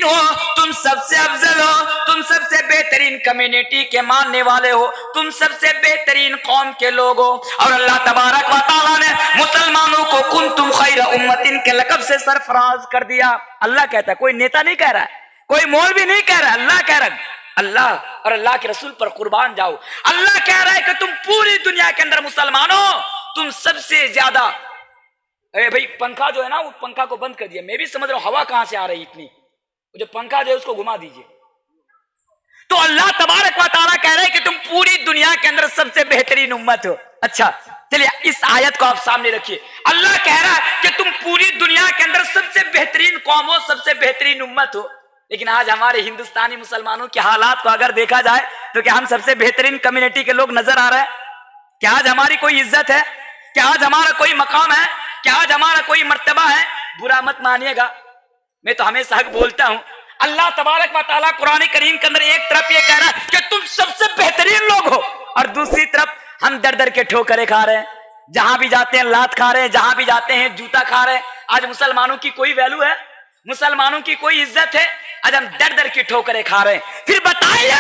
بہترین ہو, تم سب سے افضل ہو, تم سب سے بہترین کمیونٹی کے ماننے والے ہو, تم سب سے بہترین قوم کے لوگ ہو. اور اللہ تبارک و تعالیٰ نے مسلمانوں کو کنتم خیر امتن کے لقب سے سرفراز کر دیا. اللہ کہتا ہے, کوئی نیتا نہیں کہہ رہا ہے, کوئی مولوی نہیں کہہ رہا, اللہ کہہ رہا ہے. اللہ اور اللہ کے رسول پر قربان جاؤ. اللہ کہہ رہا ہے کہ تم پوری دنیا کے اندر مسلمانوں تم سب سے زیادہ. اے بھائی پنکھا جو ہے نا, وہ پنکھا کو بند کر دیا. میں بھی سمجھ رہا ہوں ہوا کہاں سے آ رہی اتنی, جو پنکھا جو ہے اس کو گھما دیجئے. تو اللہ تبارک و تعالیٰ کہہ رہے ہیں کہ تم پوری دنیا کے اندر سب سے بہترین امت ہو. اچھا چلیے اس آیت کو آپ سامنے رکھیے. اللہ کہہ رہا ہے کہ تم پوری دنیا کے اندر سب سے بہترین قوم ہو, سب سے بہترین امت ہو. لیکن آج ہمارے ہندوستانی مسلمانوں کے حالات کو اگر دیکھا جائے تو کیا ہم سب سے بہترین کمیونٹی کے لوگ نظر آ رہے ہیں؟ کیا آج ہماری کوئی عزت ہے؟ کیا آج ہمارا کوئی مقام ہے؟ کیا آج ہمارا کوئی مرتبہ ہے؟ برا مت مانیے گا, میں تو ہمیشہ حق بولتا ہوں. اللہ تبارک و تعالیٰ قرآن کریم کے اندر ایک طرف یہ کہہ رہا ہے کہ تم سب سے بہترین لوگ ہو, اور دوسری طرف ہم در در کے ٹھوکریں کھا رہے ہیں. جہاں بھی جاتے ہیں لات کھا رہے ہیں, جہاں بھی جاتے ہیں جوتا کھا رہے ہیں. آج مسلمانوں کی کوئی ویلو ہے؟ مسلمانوں کی کوئی عزت ہے؟ آج ہم در در کی ٹھوکریں کھا رہے ہیں. پھر بتائیے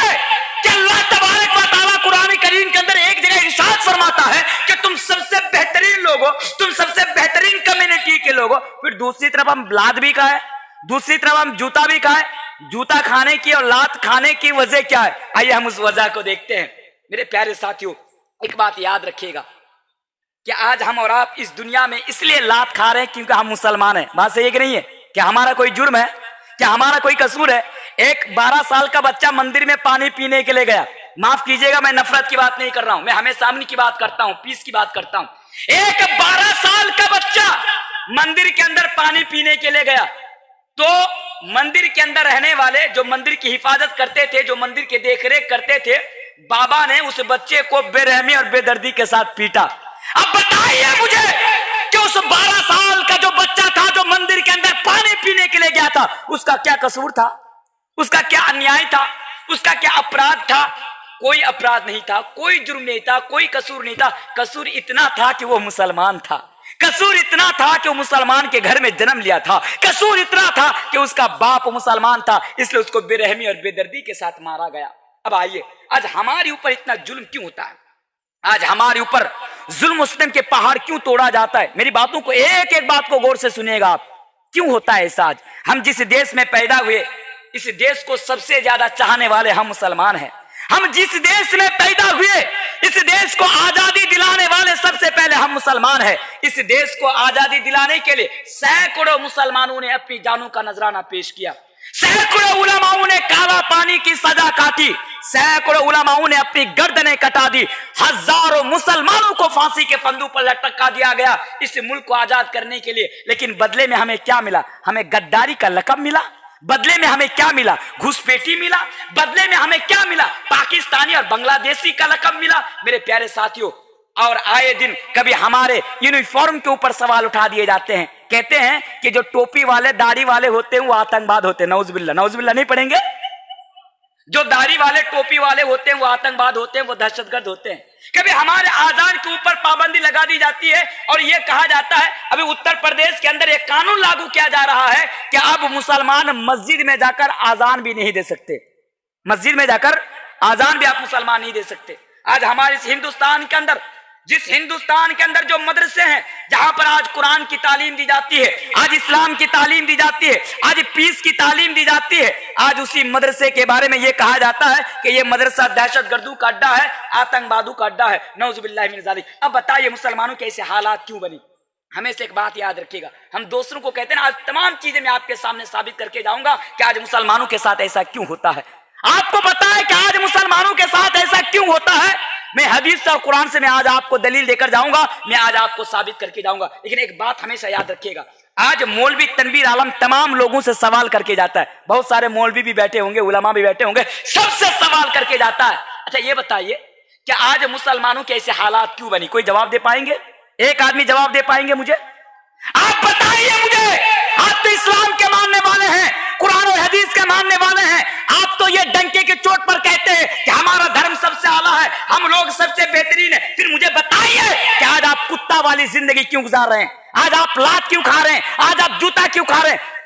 کہ اللہ تبارک و تعالیٰ قرآن کریم کے اندر ایک جگہ ارشاد فرماتا ہے کہ تم سب سے بہترین لوگ ہو, تم سب سے بہترین کمیونٹی کے لوگ ہو. پھر دوسری طرف ہم لات بھی کھائے, دوسری طرف ہم جوتا بھی کھائے. جوتا کھانے کی اور لات کھانے کی وجہ کیا ہے؟ آئیے ہم اس وجہ کو دیکھتے ہیں. میرے پیارے ساتھیوں, ایک بات یاد رکھیے گا کہ آج ہم اور آپ اس دنیا میں اس لیے لات کھا رہے ہیں کیونکہ ہم مسلمان ہیں. بات صحیح ہے کہ نہیں ہے؟ کیا ہمارا کوئی جرم ہے؟ کیا ہمارا کوئی قصور ہے؟ ایک 12 سال کا بچہ مندر میں پانی پینے کے لیے گیا. معاف کیجئے گا, میں نفرت کی بات نہیں کر رہا ہوں, میں ہمیں سامنے کی بات کرتا ہوں, پیس کی بات کرتا ہوں. ایک 12 سال کا بچہ مندر کے اندر پانی پینے کے لیے گیا, تو مندر کے اندر رہنے والے جو مندر کی حفاظت کرتے تھے, جو مندر کے دیکھ ریکھ کرتے تھے, بابا نے اس بچے کو بے رحمی اور بے دردی کے ساتھ پیٹا. اب بتائیے مجھے کہ اس 12 سال کا جو بچہ تھا جو مندر کے اندر پانی پینے کے لیے گیا تھا, اس کا کیا قصور تھا؟ اس کا کیا انیائی تھا؟ اس کا کیا اپرادھ تھا؟ کوئی اپرادھ نہیں تھا, کوئی جرم نہیں تھا, کوئی قصور نہیں تھا. قصور اتنا تھا کہ وہ مسلمان تھا. قصور اتنا تھا کہ وہ مسلمان کے گھر میں جنم لیا تھا. قصور اتنا تھا کہ اس کا باپ مسلمان تھا, اس لیے اس کو بے رحمی اور بے دردی کے ساتھ مارا گیا. اب آئیے, آج ہمارے اوپر اتنا ظلم کیوں ہوتا ہے؟ آج ہمارے اوپر ظلم و ستم کے پہاڑ کیوں توڑا جاتا ہے؟ میری باتوں کو ایک ایک بات کو غور سے سنیے گا آپ. کیوں ہوتا ہے ایسا؟ آج ہم جس دیش میں پیدا ہوئے, اس دیش کو سب سے زیادہ چاہنے والے ہم مسلمان ہیں. ہم جس دیش میں پیدا ہوئے, اس دیش کو آزادی دلانے والے سب سے پہلے ہم مسلمان ہیں. اس دیش کو آزادی دلانے کے لیے سینکڑوں مسلمانوں نے اپنی جانوں کا نذرانہ پیش کیا. سینکڑوں علماؤں نے کالا پانی کی سزا کاٹی. سینکڑوں علماؤں نے اپنی گردنیں کٹا دی. ہزاروں مسلمانوں کو پھانسی کے پھندوں پر لٹکا دیا گیا اس ملک کو آزاد کرنے کے لیے. لیکن بدلے میں ہمیں کیا ملا؟ ہمیں غداری کا لقب ملا. بدلے میں ہمیں کیا ملا؟ گھس پیٹی ملا. بدلے میں ہمیں کیا ملا؟ پاکستانی اور بنگلہ دیشی کا لقب ملا. میرے پیارے ساتھیوں, اور آئے دن کبھی ہمارے یونیفارم کے اوپر سوال اٹھا دیے جاتے ہیں. کہتے ہیں کہ جو ٹوپی والے داڑھی والے ہوتے ہیں وہ آتنکواد ہوتے ہیں. نعوذ باللہ, نعوذ باللہ نہیں پڑھیں گے؟ جو داڑھی والے ٹوپی والے ہوتے ہیں وہ آتنکواد ہوتے ہیں, وہ دہشت گرد ہوتے ہیں. کبھی ہمارے آذان کے اوپر پابندی لگا دی جاتی ہے اور یہ کہا جاتا ہے, ابھی اتر پردیش کے اندر ایک قانون لاگو کیا جا رہا ہے کہ اب مسلمان مسجد میں جا کر آذان بھی نہیں دے سکتے. مسجد میں جا کر آذان بھی آپ مسلمان نہیں دے سکتے. آج ہمارے اس ہندوستان کے اندر, جس ہندوستان کے اندر جو مدرسے ہیں جہاں پر آج قرآن کی تعلیم دی جاتی ہے, آج اسلام کی تعلیم دی جاتی ہے, آج پیس کی تعلیم دی جاتی ہے, آج اسی مدرسے کے بارے میں یہ کہا جاتا ہے کہ یہ مدرسہ دہشت گردوں کا اڈا ہے, آتنکوادوں کا اڈا ہے. نعوذ باللہ من ذالک. اب بتائیے مسلمانوں کے ایسے حالات کیوں بنی؟ ہمیں سے ایک بات یاد رکھیے گا, ہم دوسروں کو کہتے ہیں نا, آج تمام چیزیں میں آپ کے سامنے ثابت کر کے جاؤں گا کہ آج مسلمانوں کے ساتھ ایسا کیوں ہوتا ہے. آپ کو پتا ہے کہ آج مسلمانوں کے ساتھ ایسا کیوں ہوتا ہے؟ میں حدیث اور قرآن سے میں آج آپ کو دلیل دے کر جاؤں گا, میں آج آپ کو ثابت کر کے جاؤں گا. لیکن ایک بات ہمیشہ یاد رکھیے گا, آج مولوی تنویر عالم تمام لوگوں سے سوال کر کے جاتا ہے. بہت سارے مولوی بھی بیٹھے ہوں گے, علماء بھی بیٹھے ہوں گے, سب سے سوال کر کے جاتا ہے. اچھا یہ بتائیے کہ آج مسلمانوں کے ایسے حالات کیوں بنی؟ کوئی جواب دے پائیں گے؟ ایک آدمی جواب دے پائیں گے مجھے؟ آپ بتائیے مجھے. آپ تو اسلام کے ماننے والے ہیں, قرآن اور حدیث کے ماننے والے ہیں, آپ تو یہ ڈنکے کی چوٹ پر کہتے ہیں کہ ہمارا دھرم سب سے اعلیٰ ہے, ہم لوگ سب سے بہترین ہیں. پھر مجھے بتائیے کہ آج آپ کتا والی زندگی کیوں گزار رہے ہیں؟ آج آپ لات کیوں کھا رہے ہیں؟ آج آپ جوتا کیوں کھا رہے ہیں؟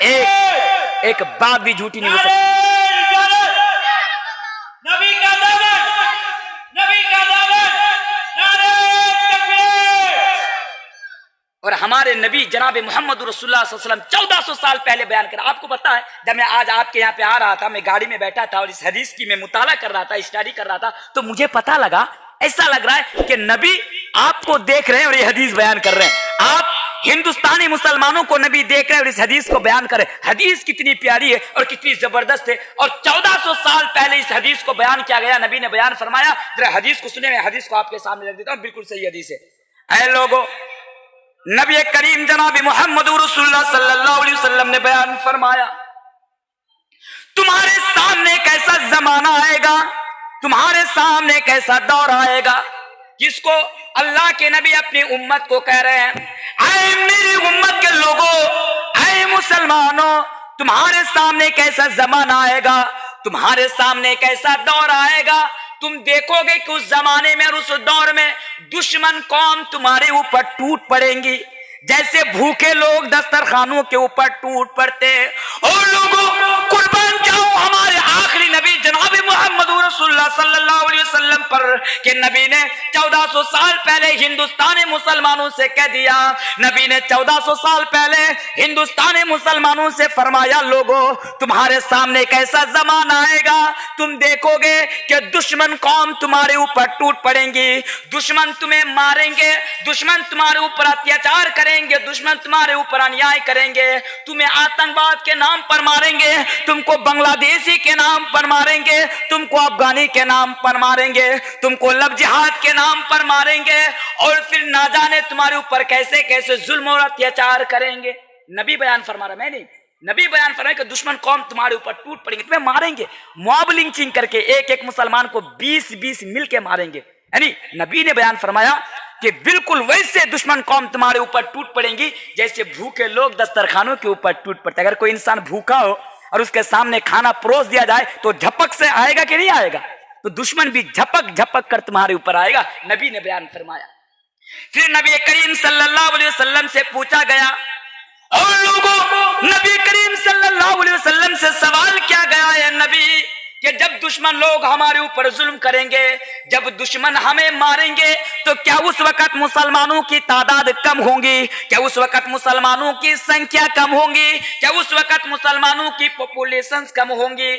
ایک بات بھی جھوٹی نہیں ہو سکتی. نبی کا دامن، نبی کا دامن، نعرہ تکبیر. اور ہمارے نبی جناب محمد رسول اللہ صلی اللہ علیہ وسلم 1400 سال پہلے بیان کرا. آپ کو پتا ہے جب میں آج آپ کے یہاں پہ آ رہا تھا، میں گاڑی میں بیٹھا تھا اور اس حدیث کی میں مطالعہ کر رہا تھا، اسٹڈی کر رہا تھا، تو مجھے پتا لگا، ایسا لگ رہا ہے کہ نبی آپ کو دیکھ رہے ہیں اور یہ حدیث بیان کر رہے ہیں. آپ ہندوستانی مسلمانوں کو نبی دیکھ رہے ہیں اور اس حدیث کو بیان کر رہے ہیں. حدیث کتنی پیاری ہے اور کتنی زبردست ہے، اور 1400 سال پہلے اس حدیث کو بیان کیا گیا، نبی نے بیان فرمایا. ذرا حدیث کو سنیں، میں حدیث کو آپ کے سامنے رکھ دیتا ہوں، بالکل صحیح حدیث ہے. اے لوگوں، نبی کریم جناب محمد رسول اللہ صلی اللہ علیہ وسلم نے بیان فرمایا، تمہارے سامنے ایک ایسا زمانہ آئے گا، تمہارے سامنے ایک ایسا دور آئے گا جس کو اللہ کے نبی اپنی امت کو کہہ رہے ہیں، اے میری امت کے لوگوں، اے مسلمانوں، تمہارے سامنے ایک ایسا زمانہ آئے گا، تمہارے سامنے ایک ایسا دور آئے گا، تم دیکھو گے کہ اس زمانے میں اور اس دور میں دشمن قوم تمہارے اوپر ٹوٹ پڑیں گی جیسے بھوکے لوگ دسترخوانوں کے اوپر ٹوٹ پڑتے ہیں. اور لوگوں قربان جاؤ ہمارے آخری نبی جناب محمد رسول اللہ صلی اللہ علیہ وسلم پر کہ نبی نے 1400 سال پہلے ہندوستانی مسلمانوں سے کہہ دیا، نبی نے 1400 سال پہلے ہندوستانی مسلمانوں سے فرمایا، لوگوں تمہارے سامنے ایک ایسا زمانہ آئے گا، تم دیکھو گے کہ دشمن قوم تمہارے اوپر ٹوٹ پڑیں گی، دشمن تمہیں ماریں گے، دشمن تمہارے اوپر اتیاچار کریں گے، دشمن تمہارے اوپر انیائے کریں گے، تمہیں آتنکواد کے نام پر ماریں گے، تم کو بنگلہ دیشی کے نام پر ماریں گے، تم کو افغانی کے نام پر ماریں گے، تم کو لو جہاد کے نام پر ماریں گے، اور پھر نہ جانے تمہارے اوپر کیسے کیسے ظلم اور اتیاچار کریں گے. نبی بیان فرما رہا، میں نہیں، نبی بیان فرمائے کہ دشمن قوم تمہارے اوپر ٹوٹ پڑیں گے، تمہیں ماریں گے، موب لنچنگ کر کے ایک مسلمان کو 20 مل کے ماریں گے. یعنی نبی نے بیان فرمایا کہ بالکل ویسے دشمن قوم تمہارے اوپر ٹوٹ پڑیں گی جیسے بھوکے لوگ دسترخوانوں کے اوپر ٹوٹ پڑتے. اگر کوئی انسان بھوکا ہو اور اس کے سامنے کھانا پروس دیا جائے تو جھپک سے آئے گا کہ نہیں آئے گا؟ تو دشمن بھی جھپک جھپک کر تمہارے اوپر آئے گا، نبی نے بیان فرمایا. پھر نبی کریم صلی اللہ علیہ وسلم سے پوچھا گیا، اور لوگوں نبی کریم صلی اللہ علیہ وسلم سے سوال کیا گیا ہے نبی کہ جب دشمن لوگ ہمارے اوپر ظلم کریں گے، جب دشمن ہمیں ماریں گے تو کیا اس وقت مسلمانوں کی تعداد کم ہوں گی؟ کیا اس وقت مسلمانوں کی سنکھیا کم ہوں گی؟ کیا اس وقت مسلمانوں کی پاپولیشنز کم ہوں گی؟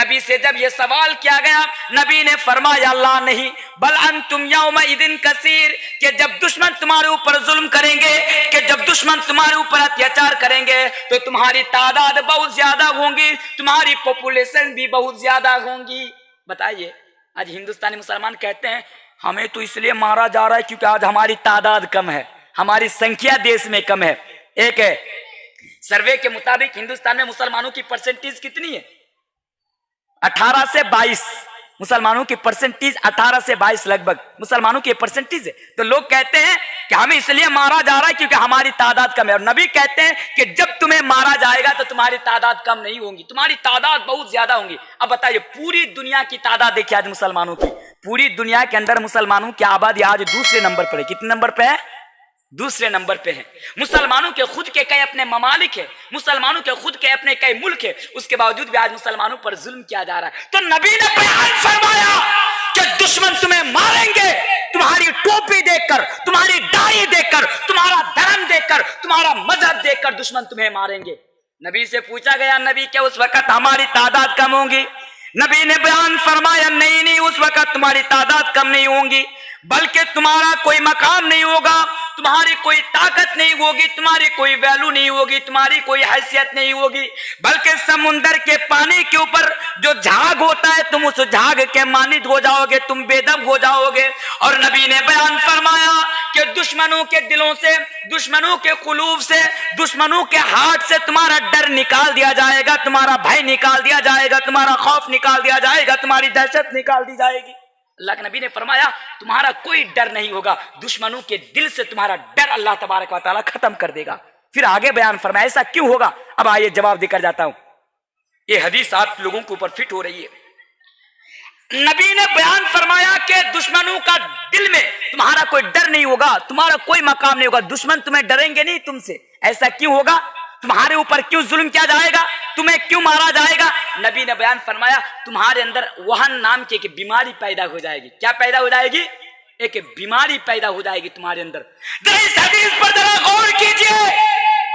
نبی سے جب یہ سوال کیا گیا، نبی نے فرمایا، اللہ نہیں، بل انتم یومئذ کثیر، کہ جب دشمن تمہارے اوپر ظلم کریں گے، کہ جب دشمن تمہارے اوپر اتیاچار کریں گے تو تمہاری تعداد بہت زیادہ ہوں گی، تمہاری پاپولیشن بھی بہت زیادہ ہوں گی. بتائیے آج ہندوستانی مسلمان کہتے ہیں ہمیں تو اس لیے مارا جا رہا ہے کیونکہ آج ہماری تعداد کم ہے، ہماری سنکھیا دیش میں کم ہے. ایک ہے سروے کے مطابق ہندوستان میں مسلمانوں کی پرسنٹیج کتنی ہے؟ 18 سے 22 مسلمانوں کی پرسنٹیج 18 سے 22 لگ بھگ مسلمانوں کی پرسنٹیج ہے. تو لوگ کہتے ہیں کہ ہمیں اس لیے مارا جا رہا ہے کیونکہ ہماری تعداد کم ہے، اور نبی کہتے ہیں کہ جب تمہیں مارا جائے گا تو تمہاری تعداد کم نہیں ہوگی، تمہاری تعداد بہت زیادہ ہوں گی. اب بتائیے پوری دنیا کی تعداد دیکھیے آج مسلمانوں کی، پوری دنیا کے اندر مسلمانوں کی آبادی آج دوسرے نمبر پر ہے. کتنے نمبر پہ ہے؟ دوسرے نمبر پہ ہے. مسلمانوں کے خود کے کئی اپنے ممالک ہیں، مسلمانوں کے خود کے اپنے کئی ملک ہیں، اس کے باوجود بھی آج مسلمانوں پر ظلم کیا جا رہا ہے. تو نبی نے بیان فرمایا کہ دشمن تمہیں ماریں گے، تمہاری ٹوپی دیکھ کر، تمہاری داڑھی دیکھ کر، تمہارا دھرم دیکھ کر، تمہارا مذہب دیکھ کر دشمن تمہیں ماریں گے. نبی سے پوچھا گیا، نبی کیا اس وقت ہماری تعداد کم ہوں گی؟ نبی نے بیان فرمایا، نہیں، اس وقت تمہاری تعداد کم نہیں ہوں گی، بلکہ تمہارا کوئی مقام نہیں ہوگا، تمہاری کوئی طاقت نہیں ہوگی، تمہاری کوئی ویلو نہیں ہوگی، تمہاری کوئی حیثیت نہیں ہوگی، بلکہ سمندر کے پانی کے اوپر جو جھاگ ہوتا ہے تم اس جھاگ کے مانند ہو جاؤ گے، تم بے دم ہو جاؤ گے. اور نبی نے بیان فرمایا کہ دشمنوں کے دلوں سے، دشمنوں کے قلوب سے، دشمنوں کے ہارٹ سے تمہارا ڈر نکال دیا جائے گا، تمہارا بھائی نکال دیا جائے گا، تمہارا خوف نکال دیا جائے گا، تمہاری دہشت نکال دی جائے گی. اللہ کے نبی نے فرمایا تمہارا کوئی ڈر نہیں ہوگا، دشمنوں کے دل سے تمہارا ڈر اللہ تبارک و تعالیٰ ختم کر دے گا. پھر آگے بیان فرمایا ایسا کیوں ہوگا؟ اب آئیے جواب دے کر جاتا ہوں. یہ حدیث آپ لوگوں کے اوپر فٹ ہو رہی ہے. نبی نے بیان فرمایا کہ دشمنوں کا دل میں تمہارا کوئی ڈر نہیں ہوگا، تمہارا کوئی مقام نہیں ہوگا، دشمن تمہیں ڈریں گے نہیں تم سے. ایسا کیوں ہوگا؟ تمہارے اوپر کیوں ظلم کیا جائے گا, تمہیں کیوں مارا جائے گا؟ نبی نے بیان فرمایا تمہارے اندر وہن نام کی ایک بیماری پیدا ہو جائے گی. کیا پیدا ہو جائے گی؟ ایک بیماری پیدا ہو جائے گی تمہارے اندر. ذرا اس حدیث پر ذرا غور کیجئے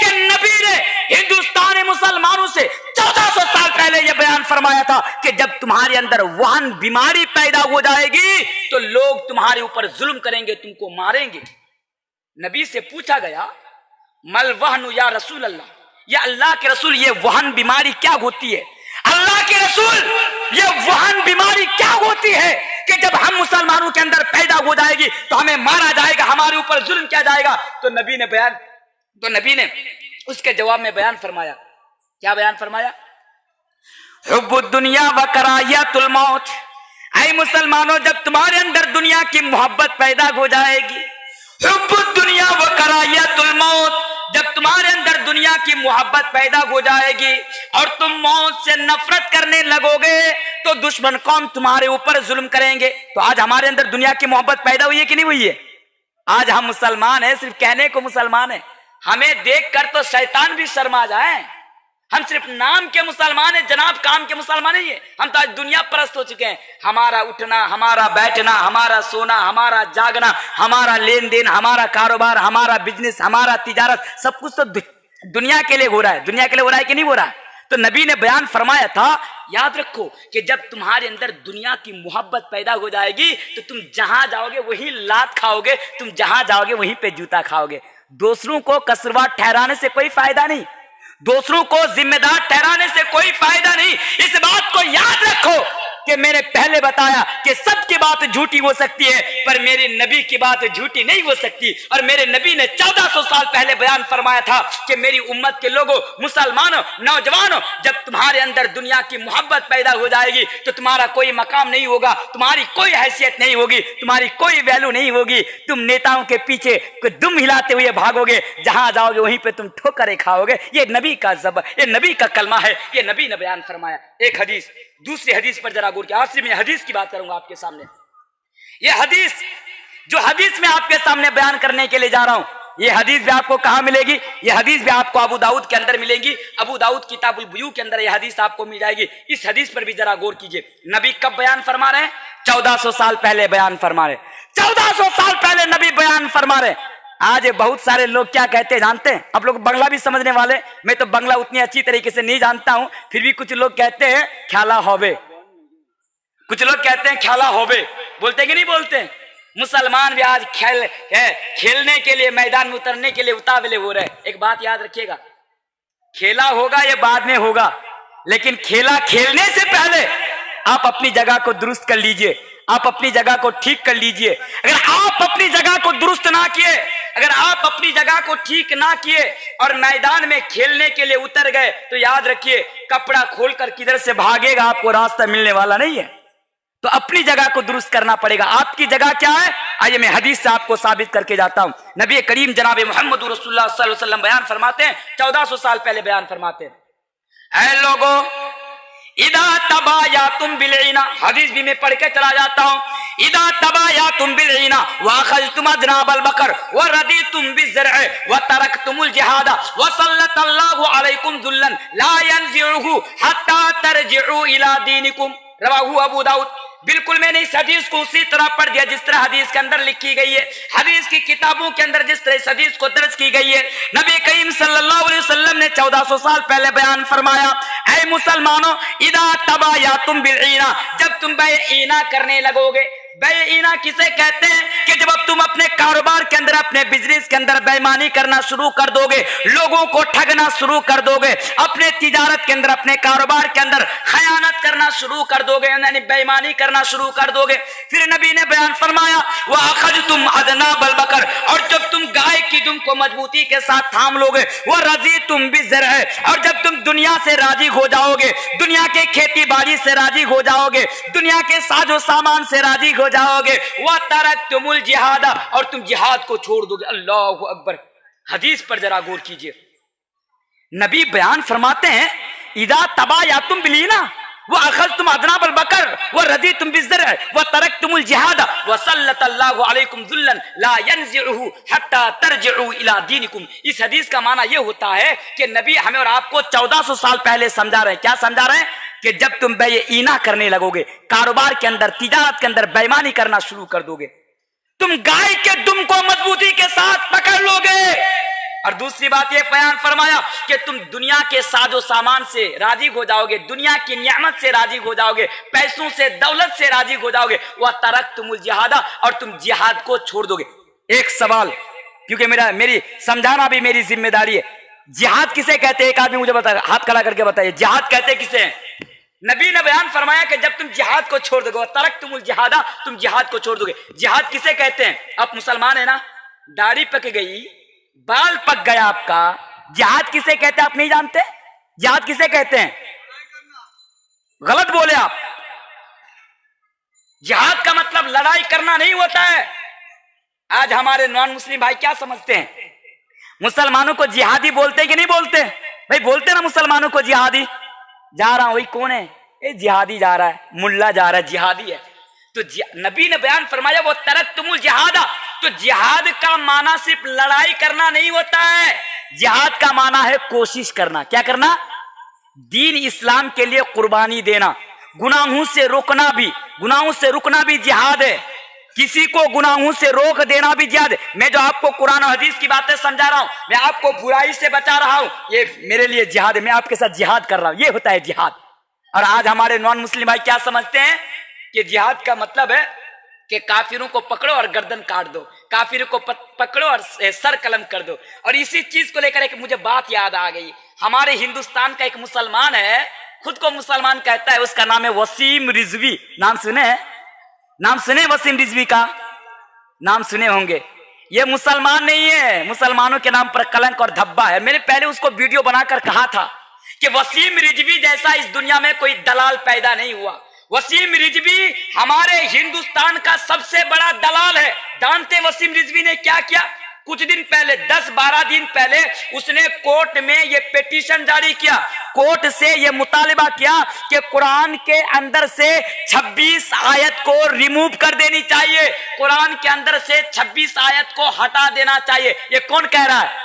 کہ نبی نے ہندوستانی مسلمانوں سے 1400 سال پہلے یہ بیان فرمایا تھا کہ جب تمہارے اندر وہن بیماری پیدا ہو جائے گی تو لوگ تمہارے اوپر ظلم کریں گے, تم کو ماریں گے. نبی سے پوچھا گیا مل وہن یا رسول اللہ, یا اللہ کے رسول یہ وہن بیماری کیا ہوتی ہے؟ اللہ کے رسول یہ وہن بیماری کیا ہوتی ہے کہ جب ہم مسلمانوں کے اندر پیدا ہو جائے گی تو ہمیں مارا جائے گا, ہمارے اوپر ظلم کیا جائے گا؟ تو نبی نے اس کے جواب میں بیان فرمایا, کیا بیان فرمایا؟ حب الدنیا و کراہیت الموت. اے مسلمانوں, جب تمہارے اندر دنیا کی محبت پیدا ہو جائے گی, حب الدنیا و کراہیت الموت, جب تمہارے اندر دنیا کی محبت پیدا ہو جائے گی اور تم موت سے نفرت کرنے لگو گے تو دشمن قوم تمہارے اوپر ظلم کریں گے. تو آج ہمارے اندر دنیا کی محبت پیدا ہوئی ہے کہ نہیں ہوئی ہے؟ آج ہم مسلمان ہیں, صرف کہنے کو مسلمان ہیں, ہمیں دیکھ کر تو شیطان بھی شرما جائیں. ہم صرف نام کے مسلمان ہیں, جناب کام کے مسلمان نہیں ہیں. ہم تو آج دنیا پرست ہو چکے ہیں. ہمارا اٹھنا, ہمارا بیٹھنا, ہمارا سونا, ہمارا جاگنا, ہمارا لین دین, ہمارا کاروبار, ہمارا بزنس, ہمارا تجارت, سب کچھ تو دنیا کے لیے ہو رہا ہے. دنیا کے لیے ہو رہا ہے کہ نہیں ہو رہا ہے؟ تو نبی نے بیان فرمایا تھا, یاد رکھو کہ جب تمہارے اندر دنیا کی محبت پیدا ہو جائے گی تو تم جہاں جاؤ گے وہیں لات کھاؤ گے, تم جہاں جاؤ گے وہیں پہ جوتا کھاؤ گے. دوسروں کو قصوروار ٹھہرانے سے کوئی فائدہ نہیں, دوسروں کو ذمہ دار ٹھہرانے سے کوئی فائدہ نہیں. اس بات کو یاد رکھو کہ میں نے پہلے بتایا کہ سب کی بات جھوٹی ہو سکتی ہے پر میرے نبی کی بات جھوٹی نہیں ہو سکتی. اور میرے نبی نے 1400 سال پہلے بیان فرمایا تھا کہ میری امت کے لوگوں, مسلمانوں, نوجوانوں, جب تمہارے اندر دنیا کی محبت پیدا ہو جائے گی تو تمہارا کوئی مقام نہیں ہوگا, تمہاری کوئی حیثیت نہیں ہوگی, تمہاری کوئی ویلو نہیں ہوگی. تم نیتاؤں کے پیچھے دم ہلاتے ہوئے بھاگو گے, جہاں جاؤ گے وہیں پہ تم ٹھوکریں کھاؤ گے. یہ نبی کا یہ نبی کا کلمہ ہے, یہ نبی نے بیان فرمایا. ایک حدیث, دوسری حدیث پر ذرا غور کیا. آخری میں حدیث کی بات کروں گا آپ کے سامنے. یہ حدیث جو حدیث میں آپ کے سامنے بیان کرنے کے لیے جا رہا ہوں, یہ حدیث بھی آپ کو کہاں ملے گی؟ یہ حدیث بھی آپ کو ابو داؤد کے اندر ملے گی. ابو داؤد کتاب البیوع کے اندر یہ حدیث آپ کو مل جائے گی. اس حدیث پر بھی ذرا غور کیجئے. نبی کب بیان فرما رہے ہیں؟ 1400 سال پہلے بیان فرما رہے. 1400 سال پہلے نبی بیان فرما رہے. آج بہت سارے لوگ کیا کہتے ہیں جانتے ہیں؟ آپ لوگ بنگلہ بھی سمجھنے والے, میں تو بنگلہ اتنی اچھی طریقے سے نہیں جانتا ہوں, پھر بھی کچھ لوگ کہتے ہیں کھالا ہوبے, کچھ لوگ کہتے ہیں کھالا ہوبے, بولتے کہ نہیں بولتے؟ مسلمان بھی آج کھیلنے کے لیے, میدان میں اترنے کے لیے اتاولے ہو رہے. ایک بات یاد رکھیے گا, کھیلا ہوگا یہ بعد میں ہوگا, لیکن کھیلا کھیلنے سے پہلے آپ اپنی جگہ کو درست کر لیجئے, آپ اپنی جگہ کو ٹھیک کر لیجئے. اگر آپ اپنی جگہ کو درست نہ کیے, اگر آپ اپنی جگہ کو ٹھیک نہ کیے اور میدان میں کھیلنے کے لیے اتر گئے تو یاد رکھیے کپڑا کھول کر کدھر سے بھاگے گا, آپ کو راستہ ملنے والا نہیں ہے. تو اپنی جگہ کو درست کرنا پڑے گا. آپ کی جگہ کیا ہے؟ آئیے میں حدیث سے آپ کو ثابت کر کے جاتا ہوں. نبی کریم جناب محمد رسول اللہ صلی اللہ علیہ وسلم بیان فرماتے ہیں, 1400 سال پہلے بیان فرماتے ہیں, اے لوگوں اذا تبایعتم بالعینہ, حدیث بھی میں پڑھ کے چلا جاتا ہوں, اذا تبایعتم بالعینہ واخذتم اذناب البقر وردیتم بالزرع وترکتم الجہاد وسلط اللہ علیکم ذلا لا ينزعه حتى ترجعوا الى دینکم, رواہ ابو داؤد. بالکل میں نے اس حدیث کو اسی طرح پڑھ دیا جس طرح حدیث کے اندر لکھی گئی ہے, حدیث کی کتابوں کے اندر جس طرح اس حدیث کو درج کی گئی ہے. نبی کریم صلی اللہ علیہ وسلم نے 1400 سال پہلے بیان فرمایا, اے مسلمانوں اذا تبایعتم بالعینہ, جب تم بیعینہ کرنے لگو گے. بیعینہ کسے کہتے ہیں؟ کہ جب اب تم اپنے کاروبار کے اندر, اپنے بزنس کے اندر بےایمانی کرنا شروع کر دو گے, لوگوں کو ٹھگنا شروع کر دو گے, اپنے تجارت کے اندر, اپنے کاروبار کے اندر خیانت کرنا شروع کر دو گے, یعنی بےایمانی کرنا شروع کر دو گے. پھر نبی نے بیان فرمایا وَأَخَذْتُمْ أَذْنَابَ الْبَقَرِ, اور جب تم گائے کی دم کو مضبوطی کے ساتھ تھام لو گے, وَرَضِيتُمْ بِالزَّرْعِ, اور جب تم دنیا سے راضی ہو جاؤ گے, دنیا کے کھیتی باڑی سے راضی ہو جاؤ گے, دنیا کے ساز و سامان سے راضی ہو جاؤ گے, وَتَرَكْتُمُ الْجِهَادَ, اور تم جہاد کو چھوڑ دو گے. اللہ اکبر. حدیث پر ذرا غور کیجئے. نبی بیان فرماتے ہیں اذا تبایعتم بالعینہ واخذتم اذناب البقر, ورضیتم بالزرع وترکتم الجہاد وسلط اللہ علیکم ذلا لا ينزعه حتى ترجعوا الى دینکم. اس حدیث کا معنی یہ ہوتا ہے کہ نبی ہمیں اور آپ کو 1400 سال پہلے سمجھا رہے ہیں. کیا سمجھا رہے ہیں؟ کہ جب تم بے اینا کرنے لگو گے، کاروبار کے اندر، تجارت کے اندر بے ایمانی کرنا شروع کر دو گے، تم گائے کے دم کو مضبوطی کے ساتھ پکڑ لو گے. اور دوسری بات یہ بیان فرمایا کہ تم دنیا کے ساز و سامان سے راضی ہو جاؤ گے، دنیا کی نعمت سے راضی ہو جاؤ گے، پیسوں سے، دولت سے راضی ہو جاؤ گے. وَتَرَكْتُمُ الْجِهَادَ، اور تم جہاد کو چھوڑ دو گے. ایک سوال، کیونکہ میری سمجھانا بھی میری ذمہ داری ہے. جہاد کسے کہتے ہیں؟ ایک آدمی مجھے بتا، ہاتھ کھڑا کر کے بتائیے، جہاد کہتے کسے ہیں؟ نبی نے بیان فرمایا کہ جب تم جہاد کو چھوڑ دو گے، ترکتم الجہاد، تم جہاد کو چھوڑ دو گے. جہاد کسے کہتے ہیں؟ آپ مسلمان ہیں نا، داڑھی پک گئی، بال پک گیا آپ کا، جہاد کسے کہتے ہیں آپ نہیں جانتے؟ جہاد کسے کہتے ہیں؟ غلط بولے آپ. جہاد کا مطلب لڑائی کرنا نہیں ہوتا ہے. آج ہمارے نان مسلم بھائی کیا سمجھتے ہیں؟ مسلمانوں کو جہادی بولتے کہ نہیں بولتے؟ بھائی بولتے نا مسلمانوں کو جہادی. جا رہا ہوں، وہی کون ہے؟ اے جہادی جا رہا ہے، ملا جا رہا ہے، جہادی ہے. تو نبی نے بیان فرمایا وہ ترکتم الجہاد. تو جہاد کا معنی صرف لڑائی کرنا نہیں ہوتا ہے، جہاد کا معنی ہے کوشش کرنا. کیا کرنا؟ دین اسلام کے لیے قربانی دینا، گناہوں سے رکنا بھی جہاد ہے. کسی کو گناہوں سے روک دینا بھی جہاد ہے. میں جو آپ کو قرآن و حدیث کی باتیں سمجھا رہا ہوں، میں آپ کو برائی سے بچا رہا ہوں، یہ میرے لیے جہاد ہے. میں آپ کے ساتھ جہاد کر رہا ہوں، یہ ہوتا ہے جہاد. اور آج ہمارے نان مسلم بھائی کیا سمجھتے ہیں کہ جہاد کا مطلب ہے کہ کافروں کو پکڑو اور گردن کاٹ دو، کافروں کو پکڑو اور سر قلم کر دو. اور اسی چیز کو لے کر ایک مجھے بات یاد آ گئی. ہمارے ہندوستان کا ایک مسلمان ہے، خود کو مسلمان کہتا ہے، اس کا نام ہے وسیم رضوی. نام سنے وسیم رضوی کا؟ نام سنے ہوں گے. یہ مسلمان نہیں ہے، مسلمانوں کے نام پر کلنک اور دھبا ہے. میں نے پہلے اس کو ویڈیو بنا کر کہا تھا کہ وسیم رضوی جیسا اس دنیا میں کوئی دلال پیدا نہیں ہوا. وسیم رضوی ہمارے ہندوستان کا سب سے بڑا دلال ہے. جانتے وسیم رضوی نے کیا کیا؟ کچھ دن پہلے، 10-12 دن پہلے، اس نے کورٹ میں یہ پیٹیشن جاری کیا، کورٹ سے یہ مطالبہ کیا کہ قرآن کے اندر سے 26 آیت کو ریموو کر دینی چاہیے، قرآن کے اندر سے 26 آیت کو ہٹا دینا چاہیے. یہ کون کہہ رہا ہے؟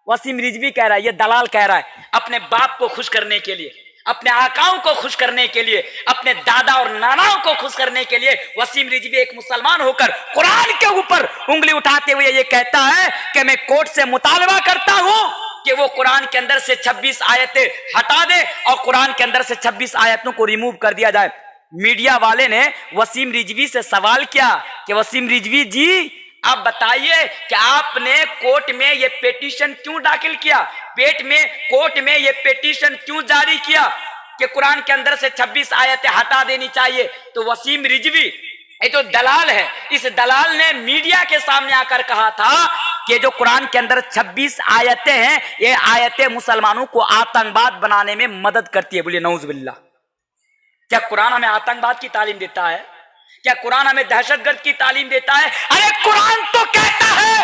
وسیم رضوی کہہ رہا ہے، یہ دلال کہہ رہا ہے. اپنے باپ کو خوش کرنے کے لیے، اپنے آقاؤں کو خوش کرنے کے لیے، اپنے دادا اور ناناؤں کو خوش کرنے کے لیے وسیم رضوی ایک مسلمان ہو کر قرآن کے اوپر انگلی اٹھاتے ہوئے یہ کہتا ہے کہ میں کورٹ سے مطالبہ کرتا ہوں کہ وہ قرآن کے اندر سے 26 آیتیں ہٹا دے اور قرآن کے اندر سے 26 آیتوں کو ریموو کر دیا جائے. میڈیا والے نے وسیم رضوی سے سوال کیا کہ وسیم رضوی جی آپ بتائیے کہ آپ نے کورٹ میں یہ پیٹیشن کیوں داخل کیا، کورٹ میں یہ پیٹیشن کیوں جاری کیا کہ قرآن کے اندر سے 26 آیتیں ہٹا دینی چاہیے؟ تو وسیم رضوی یہ جو دلال ہے، اس دلال نے میڈیا کے سامنے آ کر کہا تھا کہ جو قرآن کے اندر 26 آیتیں ہیں، یہ آیتیں مسلمانوں کو آتنکواد بنانے میں مدد کرتی ہے. بولیے نعوذ باللہ. کیا قرآن ہمیں آتنکواد کی تعلیم دیتا ہے؟ کیا قرآن ہمیں دہشت گرد کی تعلیم دیتا ہے؟ ارے قرآن تو کہتا ہے،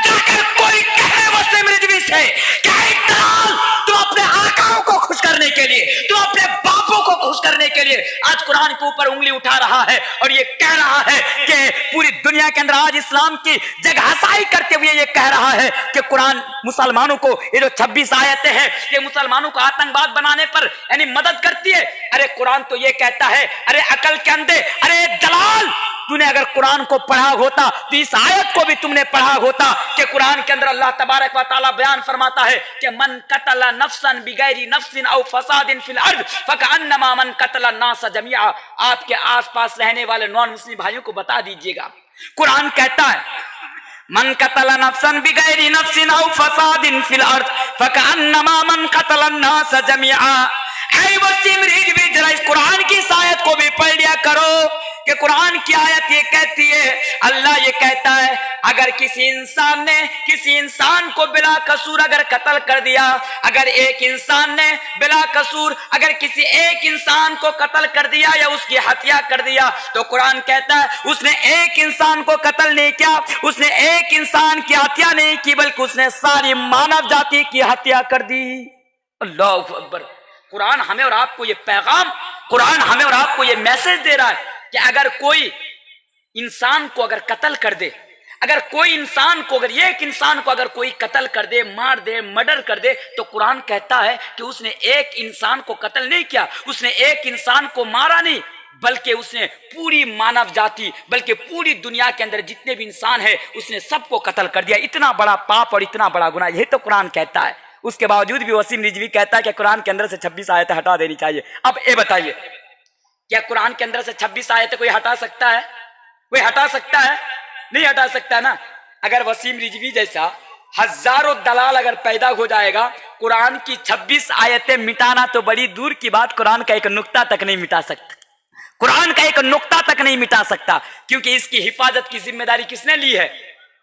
جا کر کوئی کہے وسیم رضوی سے کہ اے دلال، تم اپنے آقاؤں کو خوش کرنے کے لیے، تم اپنے باپوں کو خوش کرنے کے لیے آج قرآن کے اوپر انگلی اٹھا رہا ہے اور یہ کہہ رہا ہے کہ پوری دنیا کے اندر آج اسلام کی جگہ ہسائی کرتے ہوئے یہ کہہ رہا ہے کہ قرآن مسلمانوں کو، یہ جو 26 آیتیں ہیں، یہ مسلمانوں کو آتنکواد بنانے پر یعنی مدد کرتی ہے. ارے قرآن تو یہ کہتا ہے، ارے عقل کے اندھے، ارے دلال، تو نے اگر قرآن کو پڑھا ہوتا تو اس آیت کو بھی تم نے پڑھا ہوتا کہ قرآن کے اندر اللہ تبارک و تعالی بیان فرماتا ہے کہ من قتل نفسا بغیر نفس او فساد فی الارض فکأنما من قتل الناس جميعا. آپ کے آس پاس رہنے والے نان مسلم بھائیوں کو بتا دیجئے گا، قرآن کہتا ہے من قتل نفسا بغیر نفس او فساد فی الارض فکأنما من قتل الناس جميعا. اے وسیم رضوی ذرا اس قرآن کی اس آیت کو بھی پڑھ لیا کرو کہ قرآن کی آیت یہ کہتی ہے، اللہ یہ کہتا ہے اگر کسی انسان نے کسی انسان کو بلا قصور اگر قتل کر دیا، اگر ایک انسان نے بلا قصور اگر کسی ایک انسان کو قتل کر دیا یا اس کی ہتیا کر دیا، تو قرآن کہتا ہے اس نے ایک انسان کو قتل نہیں کیا، اس نے ایک انسان کی ہتیا نہیں کی، بلکہ اس نے ساری مانو جاتی کی ہتیا کر دی. اللہ اکبر. قرآن ہمیں اور آپ کو یہ پیغام قرآن ہمیں اور آپ کو یہ میسج دے رہا ہے کہ اگر کوئی انسان کو اگر قتل کر دے، اگر کوئی انسان کو، اگر ایک انسان کو اگر کوئی قتل کر دے، مار دے، مرڈر کر دے، تو قرآن کہتا ہے کہ اس نے ایک انسان کو قتل نہیں کیا، اس نے ایک انسان کو مارا نہیں، بلکہ اس نے پوری مانو جاتی، بلکہ پوری دنیا کے اندر جتنے بھی انسان ہیں اس نے سب کو قتل کر دیا۔ اتنا بڑا پاپ اور اتنا بڑا گناہ، یہ تو قرآن کہتا ہے۔ اس کے باوجود بھی وسیم رضوی کہتا ہے کہ قرآن کے اندر سے 26 آیتیں ہٹا دینی چاہیے۔ اب یہ بتائیے، کیا قرآن کے اندر سے 26 آیتیں کوئی ہٹا سکتا ہے؟ کوئی ہٹا سکتا ہے؟ نہیں ہٹا سکتا نا۔ اگر وسیم رضوی جیسا ہزاروں دلال اگر پیدا ہو جائے گا، قرآن کی 26 آیتیں مٹانا تو بڑی دور کی بات، قرآن کا ایک نقطہ تک نہیں مٹا سکتا، قرآن کا ایک نقطہ تک نہیں مٹا سکتا، کیونکہ اس کی حفاظت کی ذمہ داری کس نے لی ہے؟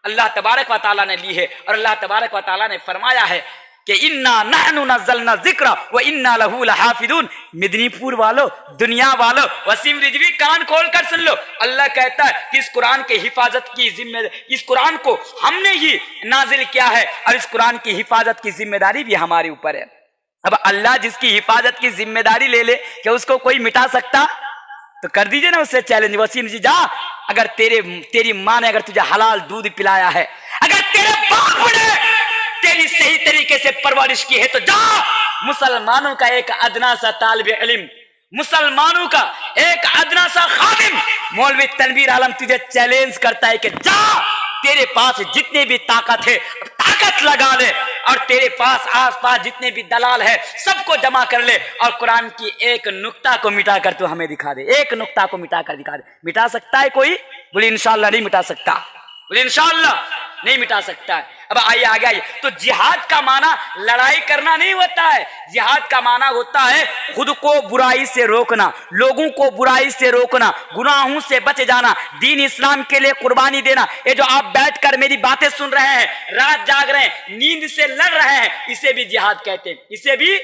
اللہ تبارک و تعالیٰ نے لی ہے، اور اللہ تبارک و تعالیٰ نے فرمایا ہے کہ انا نحن نزلنا الذکر وانا له لحافظون۔ مدنی پور والو، دنیا والو، وسیم رضوی کان کھول کر سن لو، اللہ کہتا ہے کہ اس قرآن کی حفاظت کی ذمہ، اس قرآن کو ہم نے ہی نازل کیا ہے، اور اس قرآن کی حفاظت کی ذمہ داری بھی ہمارے اوپر ہے۔ اب اللہ جس کی حفاظت کی ذمہ داری لے لے کہ اس کو کوئی مٹا سکتا، تو کر دیجئے نا اس سے چیلنج، وسیم جی جا، اگر تیری ماں نے اگر تجھے حلال دودھ پلایا ہے، اگر تیرے باپ نے تیری صحیح طریقے سے پرورش کی ہے، تو جا، مسلمانوں کا ایک ادنا سا طالب علم، مسلمانوں کا ایک ادنا سا خادم مولوی تنویر عالم تجھے چیلنج کرتا ہے کہ جا، تیرے پاس جتنے بھی طاقت ہے طاقت لگا لے، اور تیرے پاس آس پاس جتنے بھی دلال ہے سب کو جمع کر لے، اور قرآن کی ایک نقطہ کو مٹا کر تو ہمیں دکھا دے، ایک نقطہ کو مٹا کر دکھا دے۔ مٹا سکتا ہے کوئی؟ بولے انشاءاللہ نہیں مٹا سکتا، بولے انشاءاللہ نہیں مٹا سکتا ہے۔ اب آئیے آگے آئیے، تو جہاد کا معنی لڑائی کرنا نہیں ہوتا ہے، جہاد کا معنی ہوتا ہے خود کو برائی سے روکنا، لوگوں کو برائی سے روکنا، گناہوں سے بچ جانا، دین اسلام کے لیے قربانی دینا۔ یہ جو آپ بیٹھ کر میری باتیں سن رہے ہیں، رات جاگ رہے ہیں، نیند سے لڑ رہے ہیں، اسے بھی جہاد کہتے ہیں۔ اسے بھی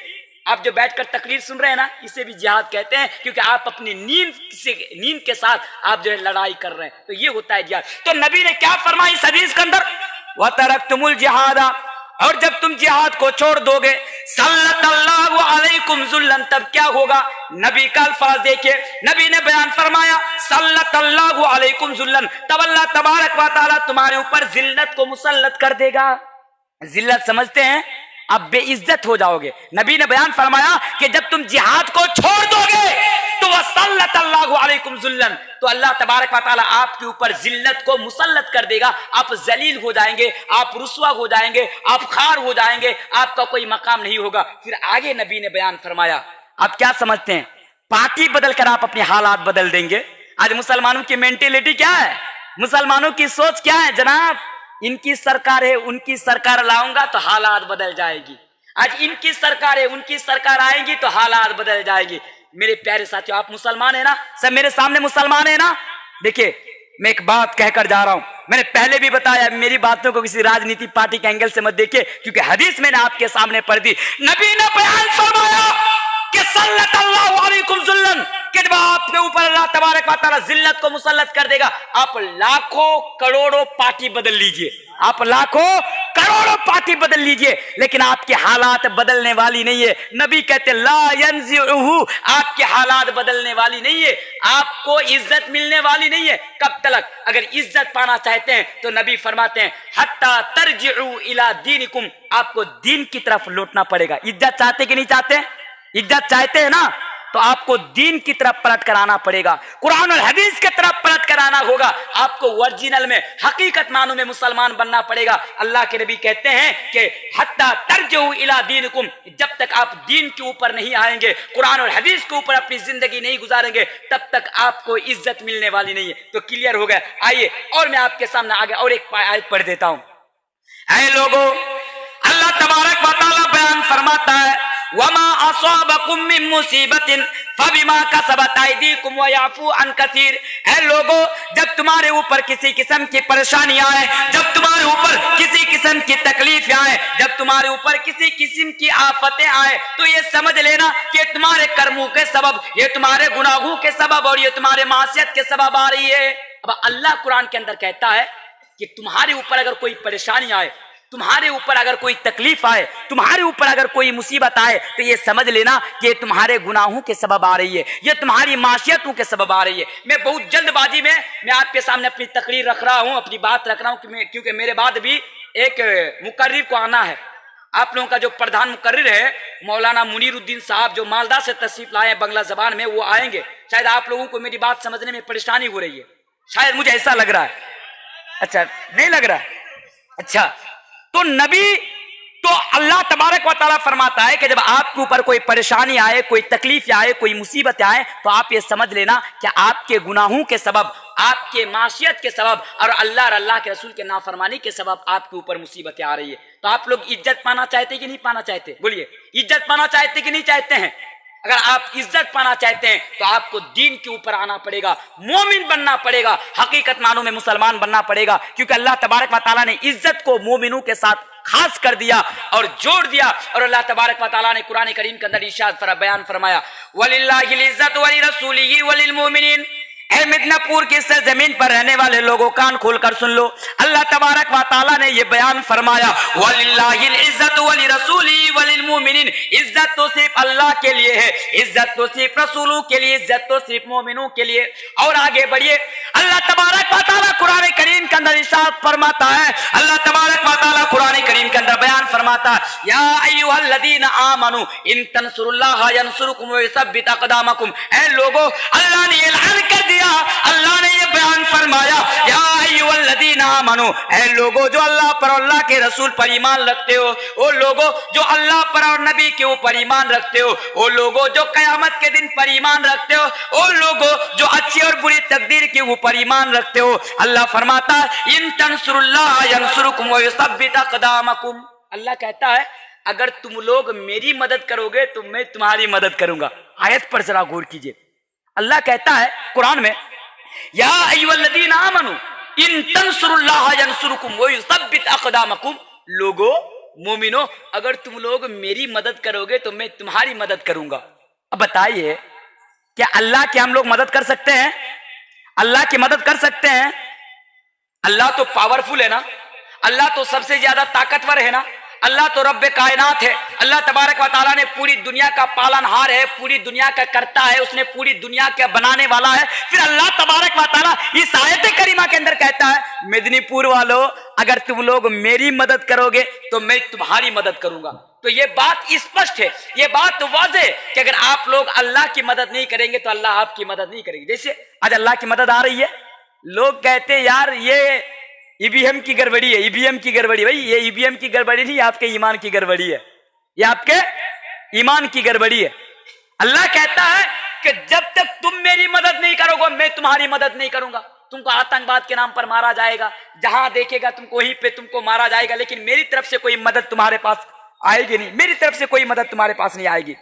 آپ جو بیٹھ کر تقریر سن رہے ہیں نا، اسے بھی جہاد کہتے ہیں، کیونکہ آپ اپنی نیند کے ساتھ آپ جو ہے لڑائی کر رہے ہیں، تو یہ ہوتا ہے جہاد۔ تو نبی نے کیا فرمایا اس حدیث کے اندر؟ وَتَرَكْتُمُ الْجِهَادَ، اور جب تم جہاد کو چھوڑ دو گے، سَلَّطَ اللَّهُ عَلَيْكُمْ ذُلًّا، تب کیا ہوگا؟ نبی کا الفاظ دیکھیں، نبی نے بیان فرمایا سَلَّطَ اللَّهُ عَلَيْكُمْ ذُلًّا، تب اللہ تبارک و تعالیٰ تمہارے اوپر ذلت کو مسلط کر دے گا۔ ذلت سمجھتے ہیں؟ اب بے عزت ہو جاؤ گے۔ نبی نے بیان فرمایا کہ جب تم جہاد کو چھوڑ دو گے تو وَسَلَّطَ اللَّهُ عَلَيْكُمْ ذُلًّا، تو اللہ تبارک و تعالیٰ آپ کے اوپر ذلت کو مسلط کر دے گا، آپ ذلیل ہو جائیں گے، آپ رسوا ہو جائیں گے، آپ خوار ہو جائیں گے، آپ کا کوئی مقام نہیں ہوگا۔ پھر آگے نبی نے بیان فرمایا، آپ کیا سمجھتے ہیں پارٹی بدل کر آپ اپنے حالات بدل دیں گے؟ آج مسلمانوں کی مینٹیلیٹی کیا ہے؟ مسلمانوں کی سوچ کیا ہے؟ جناب ان کی سرکار ہے، ان کی سرکار لاؤں گا تو حالات بدل جائے گی، آج ان کی سرکار ہے، ان کی سرکار آئے گی تو حالات بدل جائے گی۔ میرے پیارے ساتھیو، آپ مسلمان ہیں نا؟ سب میرے سامنے مسلمان ہیں نا؟ دیکھیے میں ایک بات کہہ کر جا رہا ہوں، میں نے پہلے بھی بتایا، میری باتوں کو کسی راجنیتی پارٹی کے اینگل سے مت دیکھیے، کیونکہ حدیث میں نے آپ کے سامنے پڑھ دی، نبی نے بیان فرمایا کہ سلط اللہ علیکم ذلًا، کہ جب آپ کے اوپر اللہ تبارک و تعالیٰ ذلت کو مسلط کر دے گا، آپ لاکھوں کروڑوں پارٹی بدل لیجئے، آپ لاکھوں کروڑوں پارٹی بدل لیجئے، لیکن آپ کے حالات بدلنے والی نہیں ہے۔ نبی کہتے لا ینزعہ، آپ کے حالات بدلنے والی نہیں ہے، آپ کو عزت ملنے والی نہیں ہے۔ کب تلک؟ اگر عزت پانا چاہتے ہیں تو نبی فرماتے ہیں حتی ترجعوا الی دینکم، آپ کو دین کی طرف لوٹنا پڑے گا۔ عزت چاہتے کہ نہیں چاہتے؟ عزت چاہتے ہیں نا، تو آپ کو دین کی طرف پلٹ کر آنا پڑے گا، قرآن اور حدیث کی طرف پلٹ کر آنا ہوگا، آپ کو ورجینل میں حقیقت معنوں میں مسلمان بننا پڑے گا۔ اللہ کے نبی کہتے ہیں کہ حتی ترجعوا الی دینکم، جب تک آپ دین کے اوپر نہیں آئیں گے، قرآن اور حدیث کے اوپر اپنی زندگی نہیں گزاریں گے، تب تک آپ کو عزت ملنے والی نہیں ہے۔ تو کلیئر ہو گیا۔ آئیے اور میں آپ کے سامنے آگے اور ایک آیت پڑھ دیتا ہوں۔ اے لوگو، اللہ تبارک و تعالیٰ بیان فرماتا ہے وَمَا أَصَابَكُم مِّن مُّصِيبَةٍ فَبِمَا كَسَبَتْ أَيْدِيكُمْ وَيَعْفُو عَن كَثِيرٍ۔ اے لوگو، جب تمہارے اوپر کسی قسم کی پریشانی آئے، جب تمہارے اوپر کسی قسم کی تکلیف آئے، جب تمہارے اوپر کسی قسم کی آفتیں آئے، تو یہ سمجھ لینا کہ تمہارے کرموں کے سبب، یہ تمہارے گناہوں کے سبب، اور یہ تمہارے معصیت کے سبب آ رہی ہے۔ اب اللہ قرآن کے اندر کہتا ہے کہ تمہارے اوپر اگر کوئی پریشانی آئے، تمہارے اوپر اگر کوئی تکلیف آئے، تمہارے اوپر اگر کوئی مصیبت آئے تو یہ سمجھ لینا کہ یہ تمہارے گناہوں کے سبب آ رہی ہے، یہ تمہاری معصیتوں کے سبب آ رہی ہے۔ میں بہت جلد بازی میں آپ کے سامنے اپنی تقریر رکھ رہا ہوں، اپنی بات رکھ رہا ہوں، کیونکہ میرے بعد بھی ایک مقرر کو آنا ہے۔ آپ لوگوں کا جو پردھان مقرر ہے مولانا منیر الدین صاحب، جو مالدہ سے تشریف لائے ہیں بنگلہ زبان میں، وہ آئیں گے۔ شاید آپ لوگوں کو میری بات سمجھنے میں پریشانی ہو رہی ہے، شاید مجھے ایسا لگ رہا ہے۔ اچھا نہیں لگ رہا ہے؟ اچھا، تو نبی تو اللہ تبارک و تعالیٰ فرماتا ہے کہ جب آپ کے اوپر کوئی پریشانی آئے، کوئی تکلیف آئے، کوئی مصیبت آئے تو آپ یہ سمجھ لینا کہ آپ کے گناہوں کے سبب، آپ کے معصیت کے سبب اور اللہ اور اللہ کے رسول کے نافرمانی کے سبب آپ کے اوپر مصیبتیں آ رہی ہے۔ تو آپ لوگ عزت پانا چاہتے کہ نہیں پانا چاہتے؟ بولیے، عزت پانا چاہتے کہ نہیں چاہتے ہیں؟ اگر آپ عزت پانا چاہتے ہیں تو آپ کو دین کے اوپر آنا پڑے گا، مومن بننا پڑے گا، حقیقت معنوں میں مسلمان بننا پڑے گا، کیونکہ اللہ تبارک و تعالیٰ نے عزت کو مومنوں کے ساتھ خاص کر دیا اور جوڑ دیا۔ اور اللہ تبارک و تعالیٰ نے قرآن کریم کے اندر ارشاد بیان فرمایا، وَلِلَّهِ الْعِزَّةُ وَلِرَسُولِهِ وَلِلْمُؤْمِنِينَ۔ اے مدینہ پور کی سرزمین پر رہنے والے لوگوں کان کھول کر سن لو، اللہ تبارک و تعالیٰ نے یہ بیان فرمایا، وَلِلَّهِ الْعِزَّةُ وَلِرَسُولِهِ وَلِلْمُؤْمِنِينَ۔ عزت تو صرف اللہ کے لیے ہے، عزت تو صرف رسولوں کے لیے، عزت تو صرف مومنوں کے لیے۔ اور آگے بڑھیے، اللہ تبارک و تعالیٰ قرآن کریم کے اندر ارشاد فرماتا ہے، اللہ تبارک و تعالیٰ قرآن کریم کے اندر بیان فرماتا ہے، یا ایھا الذین آمنوا ان تنصروا اللہ ینصرکم ویثبت اقدامکم۔ اے لوگو، اللہ نے اعلان کر دیا، اللہ نے یہ بیان فرمایا، یا ایھا الذین آمنوا، اے لوگو جو اللہ پر اور اللہ کے رسول پر ایمان رکھتے ہو، او لوگو جو اللہ پر اور نبی کے اوپر ایمان رکھتے ہو، او لوگو جو قیامت کے دن پر ایمان رکھتے ہو، او لوگو جو اچھی اور بری تقدیر کے اوپر ایمان رکھتے ہو، اللہ فرماتا ہے ان تنصروا اللہ ینصرکم ویثبت اقدامکم۔ اللہ کہتا ہے اگر تم لوگ میری مدد کرو گے تو میں تمہاری مدد کروں گا۔ آیت پر ذرا غور کیجئے، اللہ کہتا ہے قرآن میں، یا ایھا الذین آمنوا ان تنصروا اللہ ینصرکم ویثبت اقدامکم۔ لوگو، مومنو، اگر تم لوگ میری مدد کرو گے تو میں تمہاری مدد کروں گا۔ اب بتائیے، کیا اللہ کی ہم لوگ مدد کر سکتے ہیں؟ اللہ کی مدد کر سکتے ہیں؟ اللہ تو پاورفل ہے نا، اللہ تو سب سے زیادہ طاقتور ہے نا، اللہ تو رب کائنات ہے، اللہ تبارک و تعالیٰ نے پوری دنیا کا پالن ہار ہے، پوری دنیا کا کرتا ہے، اس نے پوری دنیا کا بنانے والا ہے۔ پھر اللہ تبارک و تعالیٰ اس آیت کریمہ کے اندر کہتا ہے، مدنی پور والو، اگر تم لوگ میری مدد کرو گے تو میں تمہاری مدد کروں گا۔ تو یہ بات اسپشٹ ہے، یہ بات واضح ہے کہ اگر آپ لوگ اللہ کی مدد نہیں کریں گے تو اللہ آپ کی مدد نہیں کرے گی۔ جیسے آج اللہ کی مدد آ رہی ہے، لوگ کہتے ہیں یار یہ ای وی ایم کی گڑبڑی ہے، ای وی ایم کی گڑبڑی۔ بھائی یہ ای وی ایم کی گڑبڑی نہیں، آپ کے ایمان کی گڑبڑی ہے، یہ آپ کے ایمان کی گڑبڑی ہے۔ اللہ کہتا ہے کہ جب تک تم میری مدد نہیں کرو گے میں تمہاری مدد نہیں کروں گا۔ تم کو آتنک باد کے نام پر مارا جائے گا، جہاں دیکھے گا تم کو وہیں پہ تم کو مارا جائے گا، لیکن میری طرف سے کوئی مدد تمہارے پاس آئے گی نہیں، میری طرف سے کوئی مدد تمہارے پاس نہیں آئے گی،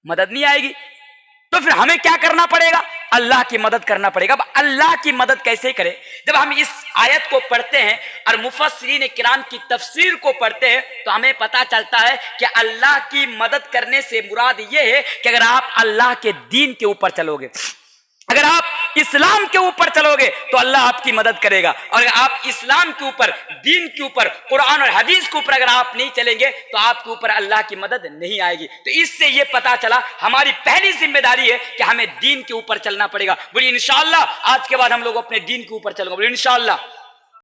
مدد نہیں آئے گی۔ تو پھر ہمیں کیا کرنا پڑے گا؟ اللہ کی مدد کرنا پڑے گا۔ اب اللہ کی مدد کیسے کرے؟ جب ہم اس آیت کو پڑھتے ہیں اور مفسرین کرام کی تفسیر کو پڑھتے ہیں تو ہمیں پتا چلتا ہے کہ اللہ کی مدد کرنے سے مراد یہ ہے کہ اگر آپ اللہ کے دین کے اوپر چلو گے، اگر آپ اسلام کے اوپر چلو گے تو اللہ آپ کی مدد کرے گا، اور اگر آپ اسلام کے اوپر، دین کے اوپر، قرآن اور حدیث کے اوپر اگر آپ نہیں چلیں گے تو آپ کے اوپر اللہ کی مدد نہیں آئے گی۔ تو اس سے یہ پتا چلا ہماری پہلی ذمہ داری ہے کہ ہمیں دین کے اوپر چلنا پڑے گا۔ بولیے انشاءاللہ آج کے بعد ہم لوگ اپنے دین کے اوپر چلیں گے، بولیے انشاءاللہ۔